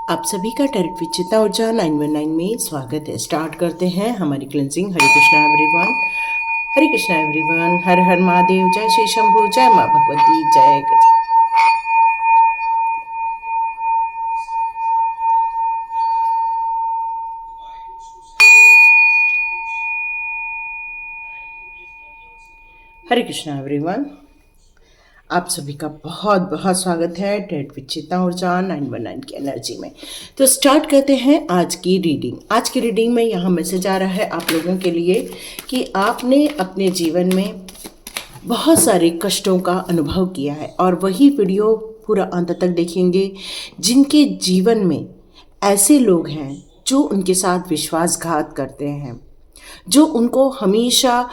आप सभी का टैरेट विद चित्ता ऊर्जा 919 में स्वागत है। स्टार्ट करते हैं हमारी क्लेंजिंग। हरे कृष्णा एवरीवन, हरे कृष्णा एवरीवन, हर हर महादेव, जय श्री शंभू, जय माँ भगवती, जय गज। हरे कृष्णा एवरीवन, आप सभी का बहुत बहुत स्वागत है टैरेट विद चित्ता ऊर्जा 919 की एनर्जी में। तो स्टार्ट करते हैं आज की रीडिंग। आज की रीडिंग में यहाँ मैसेज आ रहा है आप लोगों के लिए कि आपने अपने जीवन में बहुत सारे कष्टों का अनुभव किया है और वही वीडियो पूरा अंत तक देखेंगे जिनके जीवन में ऐसे लोग हैं जो उनके साथ विश्वासघात करते हैं, जो उनको हमेशा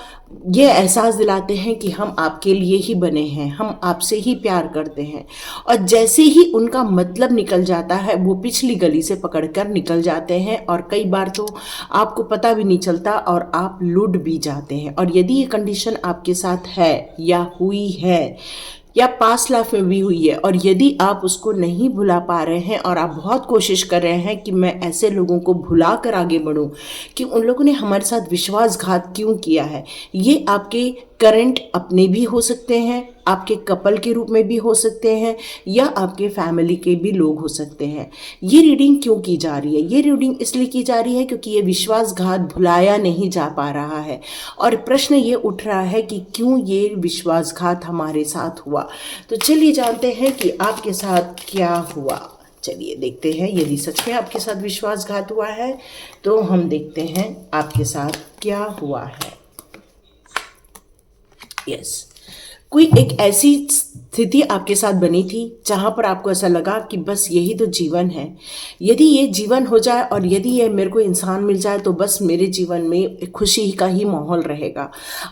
ये एहसास दिलाते हैं कि हम आपके लिए ही बने हैं, हम आपसे ही प्यार करते हैं, और जैसे ही उनका मतलब निकल जाता है वो पिछली गली से पकड़कर निकल जाते हैं और कई बार तो आपको पता भी नहीं चलता और आप लुट भी जाते हैं। और यदि ये कंडीशन आपके साथ है या हुई है या पास्ट लाइफ में भी हुई है और यदि आप उसको नहीं भुला पा रहे हैं और आप बहुत कोशिश कर रहे हैं कि मैं ऐसे लोगों को भुला कर आगे बढ़ूं कि उन लोगों ने हमारे साथ विश्वासघात क्यों किया है, ये आपके करंट अपने भी हो सकते हैं, आपके कपल के रूप में भी हो सकते हैं या आपके फैमिली के भी लोग हो सकते हैं। ये रीडिंग क्यों की जा रही है? ये रीडिंग इसलिए की जा रही है क्योंकि ये विश्वासघात भुलाया नहीं जा पा रहा है और प्रश्न ये उठ रहा है कि क्यों ये विश्वासघात हमारे साथ हुआ। तो चलिए जानते हैं कि आपके साथ क्या हुआ। चलिए देखते हैं, यदि सच में आपके साथ विश्वासघात हुआ है तो हम देखते हैं आपके साथ क्या हुआ है। यस, कोई एक ऐसी स्थिति आपके साथ बनी थी जहाँ पर आपको ऐसा लगा कि बस यही तो जीवन है, यदि ये जीवन हो जाए और यदि ये मेरे को इंसान मिल जाए तो बस मेरे जीवन में खुशी का ही माहौल रहेगा।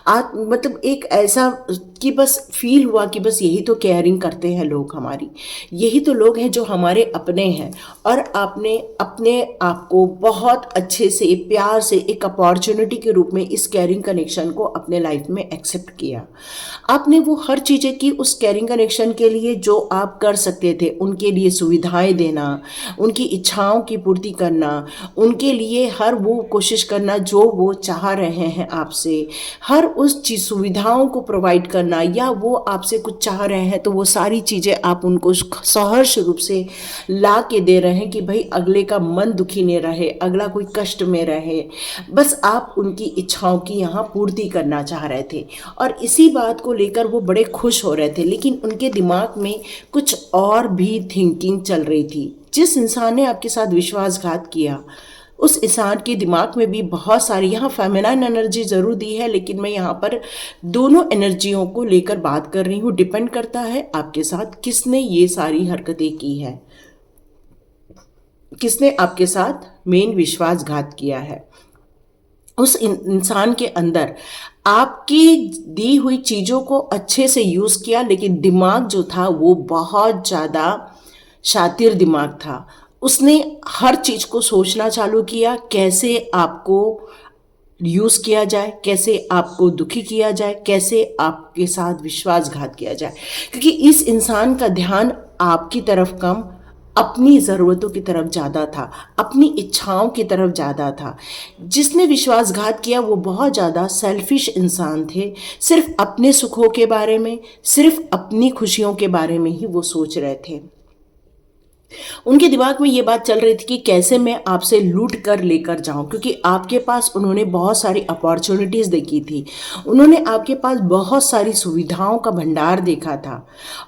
मतलब एक ऐसा कि बस फील हुआ कि बस यही तो केयरिंग करते हैं लोग हमारी, यही तो लोग हैं जो हमारे अपने हैं। और आपने अपने आप को बहुत अच्छे से प्यार से एक अपॉर्चुनिटी के रूप में इस केयरिंग कनेक्शन को अपने लाइफ में एक्सेप्ट किया। आपने वो हर चीज़ें की उस केयरिंग कनेक्शन के लिए जो आप कर सकते थे, उनके लिए सुविधाएं देना, उनकी इच्छाओं की पूर्ति करना, उनके लिए हर वो कोशिश करना जो वो चाह रहे हैं आपसे, हर उस चीज़ सुविधाओं को प्रोवाइड करना, या वो आपसे कुछ चाह रहे हैं तो वो सारी चीज़ें आप उनको सहर्ष रूप से ला के दे रहे हैं कि भाई अगले का मन दुखी नहीं रहे, अगला कोई कष्ट में रहे, बस आप उनकी इच्छाओं की यहाँ पूर्ति करना चाह रहे थे। और इसी बात को लेकर वो बड़े खुश हो रहे थे, लेकिन उनके दिमाग में कुछ और भी थिंकिंग चल रही थी। जिस इंसान ने आपके साथ विश्वासघात किया उस इंसान के दिमाग में भी बहुत सारी, यहाँ फेमिनाइन एनर्जी ज़रूर दी है लेकिन मैं यहाँ पर दोनों एनर्जियों को लेकर बात कर रही हूँ। डिपेंड करता है आपके साथ किसने ये सारी हरकतें की है, किसने आपके साथ मेन विश्वासघात किया है। उस इंसान के अंदर आपकी दी हुई चीज़ों को अच्छे से यूज़ किया, लेकिन दिमाग जो था वो बहुत ज़्यादा शातिर दिमाग था। उसने हर चीज़ को सोचना चालू किया, कैसे आपको यूज़ किया जाए, कैसे आपको दुखी किया जाए, कैसे आपके साथ विश्वासघात किया जाए, क्योंकि इस इंसान का ध्यान आपकी तरफ कम, अपनी ज़रूरतों की तरफ ज़्यादा था, अपनी इच्छाओं की तरफ ज़्यादा था। जिसने विश्वासघात किया वो बहुत ज़्यादा सेल्फिश इंसान थे, सिर्फ अपने सुखों के बारे में, सिर्फ अपनी खुशियों के बारे में ही वो सोच रहे थे। उनके दिमाग में ये बात चल रही थी कि कैसे मैं आपसे लूट कर लेकर जाऊं, क्योंकि आपके पास उन्होंने बहुत सारी अपॉर्चुनिटीज़ देखी थी, उन्होंने आपके पास बहुत सारी सुविधाओं का भंडार देखा था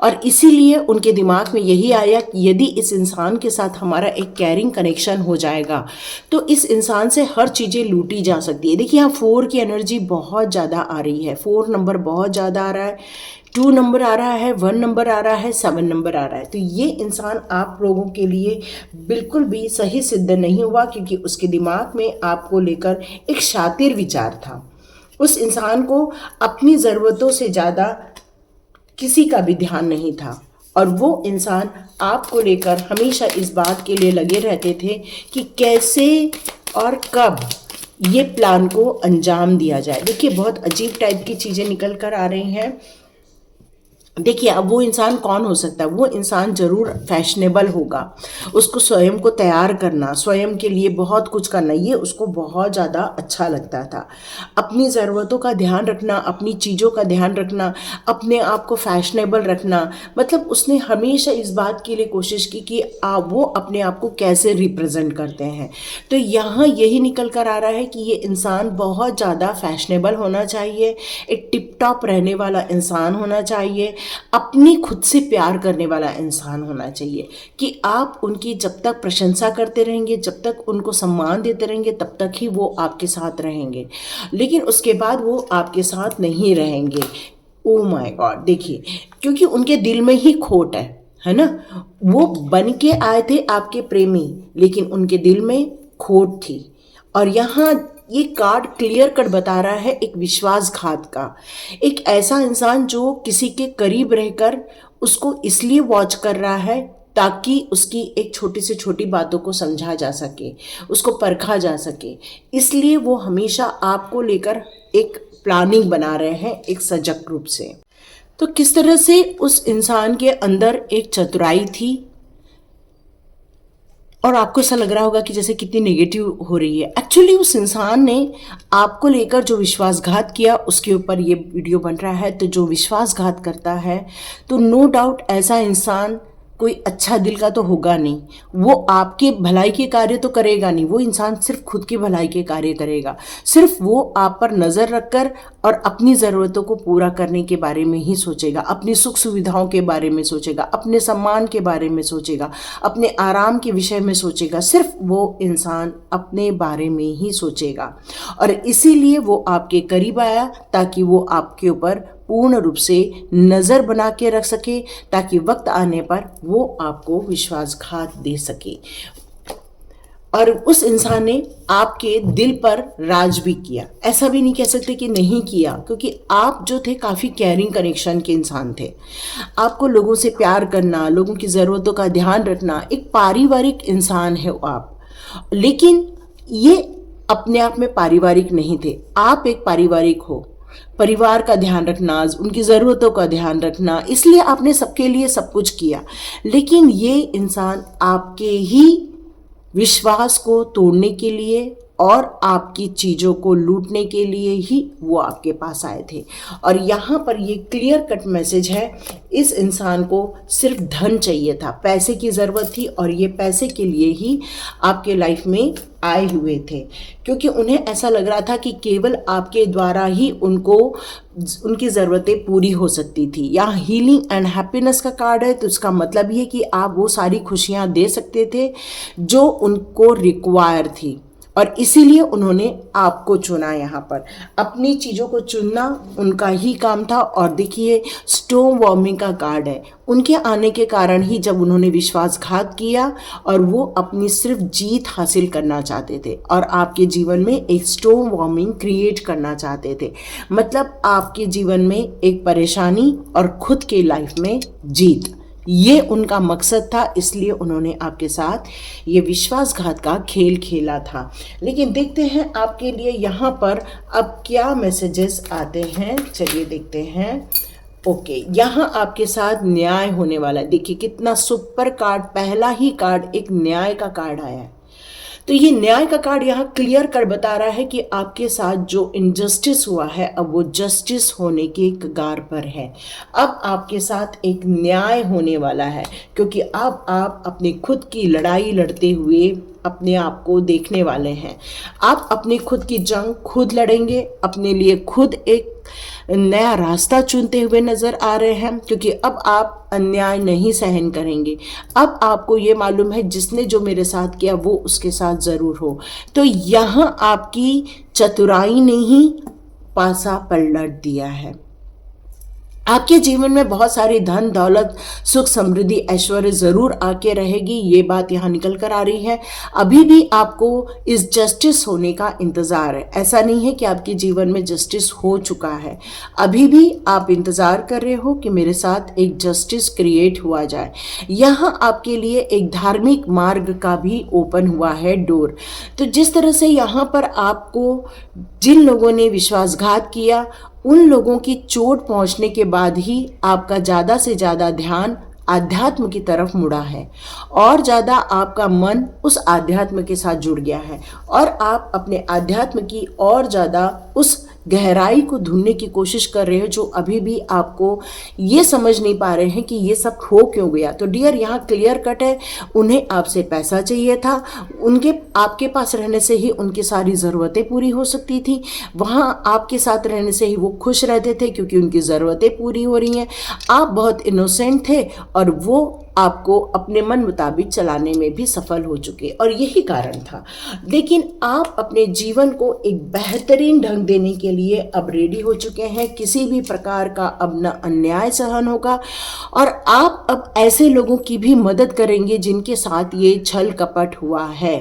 और इसीलिए उनके दिमाग में यही आया कि यदि इस इंसान के साथ हमारा एक केयरिंग कनेक्शन हो जाएगा तो इस इंसान से हर चीज़ें लूटी जा सकती है। देखिए यहाँ 4 की एनर्जी बहुत ज़्यादा आ रही है, 4 नंबर बहुत ज़्यादा आ रहा है, 2 नंबर आ रहा है, 1 नंबर आ रहा है, 7 नंबर आ रहा है। तो ये इंसान आप लोगों के लिए बिल्कुल भी सही सिद्ध नहीं हुआ, क्योंकि उसके दिमाग में आपको लेकर एक शातिर विचार था। उस इंसान को अपनी ज़रूरतों से ज़्यादा किसी का भी ध्यान नहीं था और वो इंसान आपको लेकर हमेशा इस बात के लिए लगे रहते थे कि कैसे और कब ये प्लान को अंजाम दिया जाए। देखिए बहुत अजीब टाइप की चीज़ें निकल कर आ रही हैं। देखिए, अब वो इंसान कौन हो सकता है? वो इंसान ज़रूर फैशनेबल होगा। उसको स्वयं को तैयार करना, स्वयं के लिए बहुत कुछ करना, ये उसको बहुत ज़्यादा अच्छा लगता था। अपनी ज़रूरतों का ध्यान रखना, अपनी चीज़ों का ध्यान रखना, अपने आप को फैशनेबल रखना, मतलब उसने हमेशा इस बात के लिए कोशिश की कि वो अपने आप को कैसे रिप्रेजेंट करते हैं। तो यहाँ यही निकल कर आ रहा है कि ये इंसान बहुत ज़्यादा फैशनेबल होना चाहिए, एक टिप टॉप रहने वाला इंसान होना चाहिए, अपनी खुद से प्यार करने वाला इंसान होना चाहिए कि आप उनकी जब तक प्रशंसा करते रहेंगे, जब तक उनको सम्मान देते रहेंगे, तब तक ही वो आपके साथ रहेंगे, लेकिन उसके बाद वो आपके साथ नहीं रहेंगे। ओ माय गॉड, देखिए, क्योंकि उनके दिल में ही खोट है ना। वो बन के आए थे आपके प्रेमी, लेकिन उनके दिल में खोट थी। और यहाँ ये कार्ड क्लियर कट बता रहा है एक विश्वासघात का, एक ऐसा इंसान जो किसी के करीब रहकर उसको इसलिए वॉच कर रहा है ताकि उसकी एक छोटी से छोटी बातों को समझा जा सके, उसको परखा जा सके, इसलिए वो हमेशा आपको लेकर एक प्लानिंग बना रहे हैं एक सजग रूप से। तो किस तरह से उस इंसान के अंदर एक चतुराई थी, और आपको ऐसा लग रहा होगा कि जैसे कितनी नेगेटिव हो रही है। एक्चुअली उस इंसान ने आपको लेकर जो विश्वासघात किया, उसके ऊपर ये वीडियो बन रहा है। तो जो विश्वासघात करता है, तो नो डाउट ऐसा इंसान कोई अच्छा दिल का तो होगा नहीं। वो आपके भलाई के कार्य तो करेगा नहीं, वो इंसान सिर्फ खुद की भलाई के कार्य करेगा। सिर्फ वो आप पर नज़र रखकर और अपनी ज़रूरतों को पूरा करने के बारे में ही सोचेगा, अपनी सुख सुविधाओं के बारे में सोचेगा, अपने सम्मान के बारे में सोचेगा, अपने आराम के विषय में सोचेगा। सिर्फ वो इंसान अपने बारे में ही सोचेगा, और इसीलिए वो आपके करीब आया ताकि वो आपके ऊपर पूर्ण रूप से नज़र बना के रख सके, ताकि वक्त आने पर वो आपको विश्वासघात दे सके। और उस इंसान ने आपके दिल पर राज भी किया, ऐसा भी नहीं कह सकते कि नहीं किया, क्योंकि आप जो थे काफ़ी केयरिंग कनेक्शन के इंसान थे। आपको लोगों से प्यार करना, लोगों की ज़रूरतों का ध्यान रखना, एक पारिवारिक इंसान है आप। लेकिन ये अपने आप में पारिवारिक नहीं थे, आप एक पारिवारिक हो। परिवार का ध्यान रखना, उनकी ज़रूरतों का ध्यान रखना, इसलिए आपने सबके लिए सब कुछ किया। लेकिन ये इंसान आपके ही विश्वास को तोड़ने के लिए और आपकी चीज़ों को लूटने के लिए ही वो आपके पास आए थे। और यहाँ पर ये क्लियर कट मैसेज है, इस इंसान को सिर्फ धन चाहिए था, पैसे की ज़रूरत थी, और ये पैसे के लिए ही आपके लाइफ में आए हुए थे, क्योंकि उन्हें ऐसा लग रहा था कि केवल आपके द्वारा ही उनको उनकी ज़रूरतें पूरी हो सकती थी। यहाँ हीलिंग एंड हैप्पीनेस का कार्ड है, तो इसका मतलब ये कि आप वो सारी खुशियाँ दे सकते थे जो उनको रिक्वायर थी, और इसीलिए उन्होंने आपको चुना। यहाँ पर अपनी चीज़ों को चुनना उनका ही काम था। और देखिए, स्टोन वॉर्मिंग का कार्ड है, उनके आने के कारण ही जब उन्होंने विश्वासघात किया, और वो अपनी सिर्फ जीत हासिल करना चाहते थे और आपके जीवन में एक स्टोन वॉर्मिंग क्रिएट करना चाहते थे। मतलब आपके जीवन में एक परेशानी और खुद के लाइफ में जीत, ये उनका मकसद था। इसलिए उन्होंने आपके साथ ये विश्वासघात का खेल खेला था। लेकिन देखते हैं आपके लिए यहाँ पर अब क्या मैसेजेस आते हैं, चलिए देखते हैं। ओके, यहाँ आपके साथ न्याय होने वाला है। देखिए कितना सुपर कार्ड, पहला ही कार्ड एक न्याय का कार्ड आया है। तो ये न्याय का कार्ड यहाँ क्लियर कर बता रहा है कि आपके साथ जो इनजस्टिस हुआ है, अब वो जस्टिस होने के कगार पर है। अब आपके साथ एक न्याय होने वाला है, क्योंकि अब आप अपनी खुद की लड़ाई लड़ते हुए अपने आप को देखने वाले हैं। आप अपनी खुद की जंग खुद लड़ेंगे, अपने लिए खुद एक नया रास्ता चुनते हुए नज़र आ रहे हैं, क्योंकि अब आप अन्याय नहीं सहन करेंगे। अब आपको ये मालूम है जिसने जो मेरे साथ किया वो उसके साथ ज़रूर हो। तो यहाँ आपकी चतुराई ने ही पासा पलट दिया है। आपके जीवन में बहुत सारी धन दौलत, सुख समृद्धि, ऐश्वर्य ज़रूर आके रहेगी, ये बात यहाँ निकल कर आ रही है। अभी भी आपको इस जस्टिस होने का इंतज़ार है। ऐसा नहीं है कि आपके जीवन में जस्टिस हो चुका है, अभी भी आप इंतज़ार कर रहे हो कि मेरे साथ एक जस्टिस क्रिएट हुआ जाए। यहाँ आपके लिए एक धार्मिक मार्ग का भी ओपन हुआ है डोर। तो जिस तरह से यहाँ पर आपको जिन लोगों ने विश्वासघात किया उन लोगों की चोट पहुंचने के बाद ही आपका ज़्यादा से ज़्यादा ध्यान आध्यात्म की तरफ मुड़ा है और ज़्यादा आपका मन उस आध्यात्म के साथ जुड़ गया है और आप अपने आध्यात्म की और ज़्यादा उस गहराई को ढूंढने की कोशिश कर रहे हो जो अभी भी आपको ये समझ नहीं पा रहे हैं कि ये सब हो क्यों गया। तो डियर, यहाँ क्लियर कट है, उन्हें आपसे पैसा चाहिए था, उनके आपके पास रहने से ही उनकी सारी ज़रूरतें पूरी हो सकती थी, वहाँ आपके साथ रहने से ही वो खुश रहते थे क्योंकि उनकी ज़रूरतें पूरी हो रही हैं। आप बहुत इनोसेंट थे और वो आपको अपने मन मुताबिक चलाने में भी सफल हो चुके और यही कारण था। लेकिन आप अपने जीवन को एक बेहतरीन ढंग देने के लिए अब रेडी हो चुके हैं। किसी भी प्रकार का अब न अन्याय सहन होगा और आप अब ऐसे लोगों की भी मदद करेंगे जिनके साथ ये छल कपट हुआ है।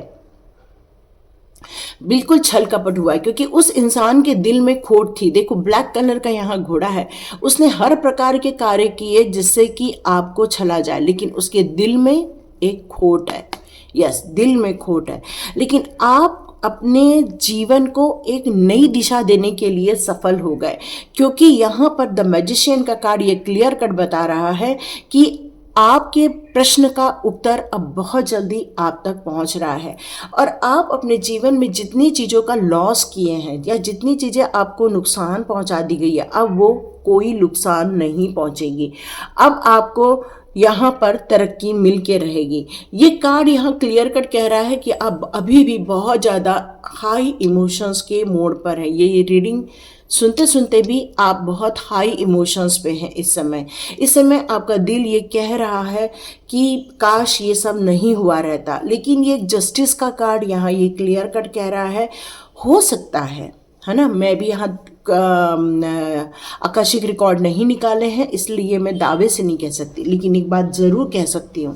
बिल्कुल छल कपट हुआ है क्योंकि उस इंसान के दिल में खोट थी। देखो, ब्लैक कलर का यहाँ घोड़ा है, उसने हर प्रकार के कार्य किए जिससे कि आपको छला जाए, लेकिन उसके दिल में एक खोट है। यस, दिल में खोट है। लेकिन आप अपने जीवन को एक नई दिशा देने के लिए सफल हो गए क्योंकि यहाँ पर द मैजिशियन का कार्ड ये क्लियर कट बता रहा है कि आपके प्रश्न का उत्तर अब बहुत जल्दी आप तक पहुंच रहा है और आप अपने जीवन में जितनी चीज़ों का लॉस किए हैं या जितनी चीज़ें आपको नुकसान पहुंचा दी गई है, अब वो कोई नुकसान नहीं पहुंचेगी। अब आपको यहाँ पर तरक्की मिल के रहेगी। ये कार्ड यहाँ क्लियर कट कह रहा है कि अब अभी भी बहुत ज़्यादा हाई इमोशंस के मोड पर है। ये रीडिंग सुनते सुनते भी आप बहुत हाई इमोशंस पे हैं इस समय आपका दिल ये कह रहा है कि काश ये सब नहीं हुआ रहता। लेकिन ये जस्टिस का कार्ड यहाँ ये क्लियर कट कह रहा है, हो सकता है ना। मैं भी यहाँ आकाशिक रिकॉर्ड नहीं निकाले हैं इसलिए मैं दावे से नहीं कह सकती, लेकिन एक बात ज़रूर कह सकती हूँ,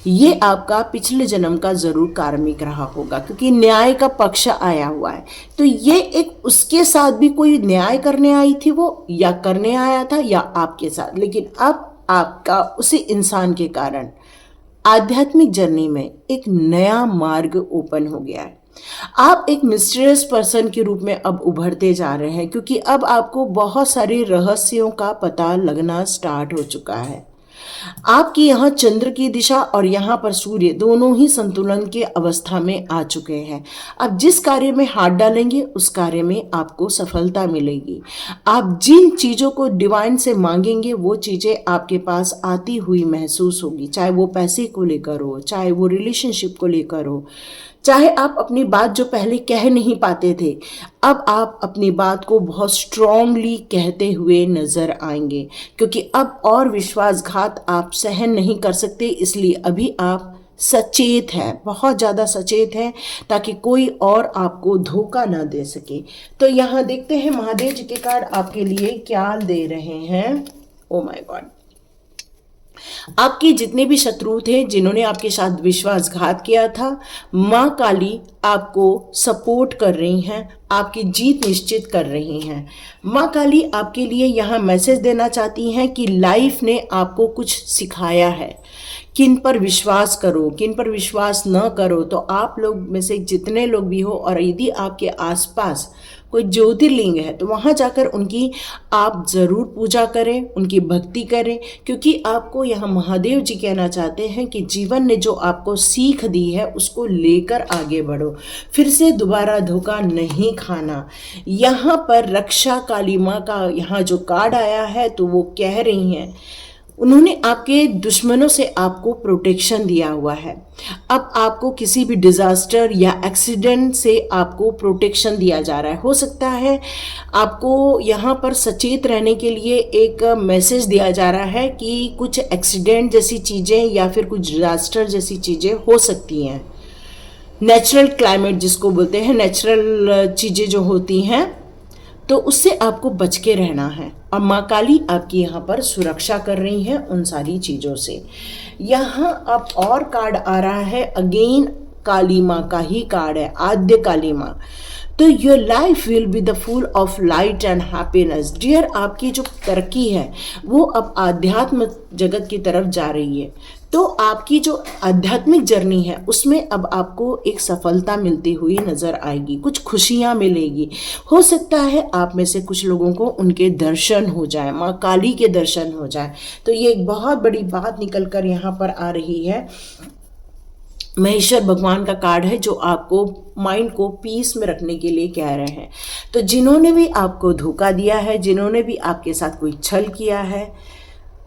ये आपका पिछले जन्म का ज़रूर कार्मिक रहा होगा क्योंकि न्याय का पक्ष आया हुआ है। तो ये एक उसके साथ भी कोई न्याय करने आई थी वो, या करने आया था, या आपके साथ। लेकिन अब आपका उसी इंसान के कारण आध्यात्मिक जर्नी में एक नया मार्ग ओपन हो गया है। आप एक मिस्टीरियस पर्सन के रूप में अब उभरते जा रहे हैं क्योंकि अब आपको बहुत सारे रहस्यों का पता लगना स्टार्ट हो चुका है। आपकी यहाँ चंद्र की दिशा और यहाँ पर सूर्य दोनों ही संतुलन के अवस्था में आ चुके हैं। अब जिस कार्य में हाथ डालेंगे उस कार्य में आपको सफलता मिलेगी। आप जिन चीज़ों को डिवाइन से मांगेंगे वो चीज़ें आपके पास आती हुई महसूस होगी, चाहे वो पैसे को लेकर हो, चाहे वो रिलेशनशिप को लेकर हो, चाहे आप अपनी बात जो पहले कह नहीं पाते थे, अब आप अपनी बात को बहुत स्ट्रांगली कहते हुए नजर आएंगे क्योंकि अब और विश्वासघात आप सहन नहीं कर सकते। इसलिए अभी आप सचेत हैं, बहुत ज़्यादा सचेत हैं ताकि कोई और आपको धोखा ना दे सके। तो यहाँ देखते हैं महादेव जी के कार्ड आपके लिए क्या दे रहे हैं। ओ माय गॉड, आपके जितने भी शत्रु थे जिन्होंने आपके साथ विश्वासघात किया था, माँ काली आपको सपोर्ट कर रही हैं, आपकी जीत निश्चित कर रही हैं। माँ काली आपके लिए यहाँ मैसेज देना चाहती हैं कि लाइफ ने आपको कुछ सिखाया है, किन पर विश्वास करो, किन पर विश्वास न करो। तो आप लोग में से जितने लोग भी हो और यदि आपके आसपास कोई ज्योतिर्लिंग है तो वहाँ जाकर उनकी आप ज़रूर पूजा करें, उनकी भक्ति करें क्योंकि आपको यहाँ महादेव जी कहना चाहते हैं कि जीवन ने जो आपको सीख दी है उसको लेकर आगे बढ़ो, फिर से दोबारा धोखा नहीं खाना। यहाँ पर रक्षा काली माँ का यहाँ जो कार्ड आया है तो वो कह रही हैं उन्होंने आपके दुश्मनों से आपको प्रोटेक्शन दिया हुआ है। अब आपको किसी भी डिजास्टर या एक्सीडेंट से आपको प्रोटेक्शन दिया जा रहा है। हो सकता है आपको यहाँ पर सचेत रहने के लिए एक मैसेज दिया जा रहा है कि कुछ एक्सीडेंट जैसी चीज़ें या फिर कुछ डिजास्टर जैसी चीज़ें हो सकती हैं। नेचुरल क्लाइमेट जिसको बोलते हैं, नेचुरल चीज़ें जो होती हैं तो उससे आपको बच के रहना है और माँ काली आपकी यहाँ पर सुरक्षा कर रही हैं उन सारी चीज़ों से। यहाँ अब और कार्ड आ रहा है, अगेन काली माँ का ही कार्ड है, आद्य काली माँ। तो your life will be the full of light and happiness. Dear, आपकी जो तरक्की है वो अब आध्यात्म जगत की तरफ जा रही है। तो आपकी जो आध्यात्मिक जर्नी है उसमें अब आपको एक सफलता मिलती हुई नजर आएगी, कुछ खुशियां मिलेगी। हो सकता है आप में से कुछ लोगों को उनके दर्शन हो जाए, माँ काली के दर्शन हो जाए। तो ये एक बहुत बड़ी बात निकल कर यहाँ पर आ रही है। महेश्वर भगवान का कार्ड है जो आपको माइंड को पीस में रखने के लिए कह रहे हैं। तो जिन्होंने भी आपको धोखा दिया है, जिन्होंने भी आपके साथ कोई छल किया है,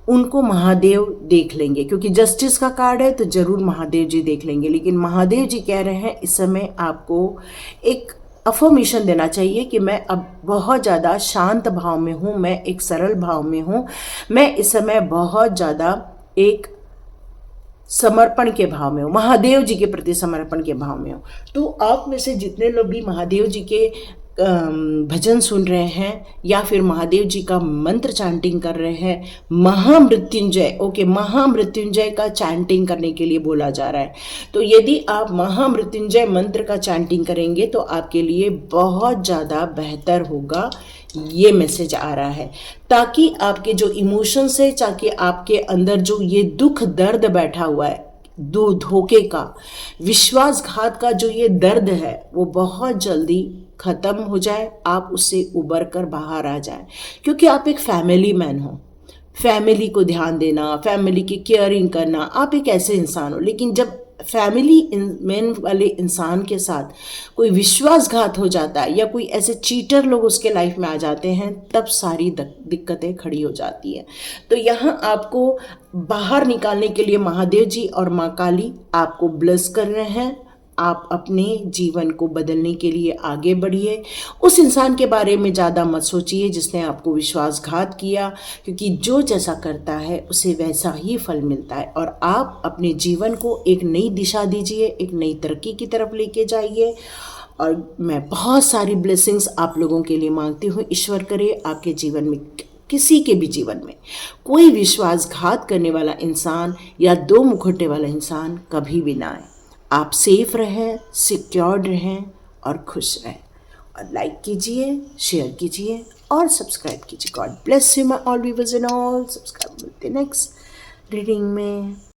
उनको महादेव देख लेंगे, क्योंकि जस्टिस का कार्ड है तो जरूर महादेव जी देख लेंगे। लेकिन महादेव जी कह रहे हैं इस समय आपको एक अफर्मेशन देना चाहिए कि मैं अब बहुत ज़्यादा शांत भाव में हूँ, मैं एक सरल भाव में हूँ, मैं इस समय बहुत ज़्यादा एक समर्पण के भाव में हो, महादेव जी के प्रति समर्पण के भाव में हो। तो आप में से जितने लोग भी महादेव जी के भजन सुन रहे हैं या फिर महादेव जी का मंत्र चैंटिंग कर रहे हैं, महामृत्युंजय, ओके, महामृत्युंजय का चैंटिंग करने के लिए बोला जा रहा है। तो यदि आप महामृत्युंजय मंत्र का चैंटिंग करेंगे तो आपके लिए बहुत ज़्यादा बेहतर होगा, ये मैसेज आ रहा है। ताकि आपके जो इमोशंस है, ताकि आपके अंदर जो ये दुख दर्द बैठा हुआ है, धोखे का, विश्वासघात का जो ये दर्द है, वो बहुत जल्दी खत्म हो जाए, आप उससे उबर कर बाहर आ जाए। क्योंकि आप एक फैमिली मैन हो, फैमिली को ध्यान देना, फैमिली की केयरिंग करना, आप एक ऐसे इंसान हो। लेकिन जब फैमिली मैन वाले इंसान के साथ कोई विश्वासघात हो जाता है या कोई ऐसे चीटर लोग उसके लाइफ में आ जाते हैं, तब सारी दिक्कतें खड़ी हो जाती है। तो यहाँ आपको बाहर निकालने के लिए महादेव जी और माँ काली आपको ब्लेस कर रहे हैं। आप अपने जीवन को बदलने के लिए आगे बढ़िए। उस इंसान के बारे में ज़्यादा मत सोचिए जिसने आपको विश्वासघात किया, क्योंकि जो जैसा करता है उसे वैसा ही फल मिलता है। और आप अपने जीवन को एक नई दिशा दीजिए, एक नई तरक्की की तरफ लेके जाइए। और मैं बहुत सारी ब्लेसिंग्स आप लोगों के लिए मांगती हूँ। ईश्वर करे आपके जीवन में, किसी के भी जीवन में, कोई विश्वासघात करने वाला इंसान या दो मुखौटे वाला इंसान कभी भी ना आए। आप सेफ रहें, सिक्योर्ड रहें और खुश रहें। और लाइक कीजिए, शेयर कीजिए और सब्सक्राइब कीजिए। God bless you my all viewers and all subscribe. मिलते नेक्स्ट रीडिंग में।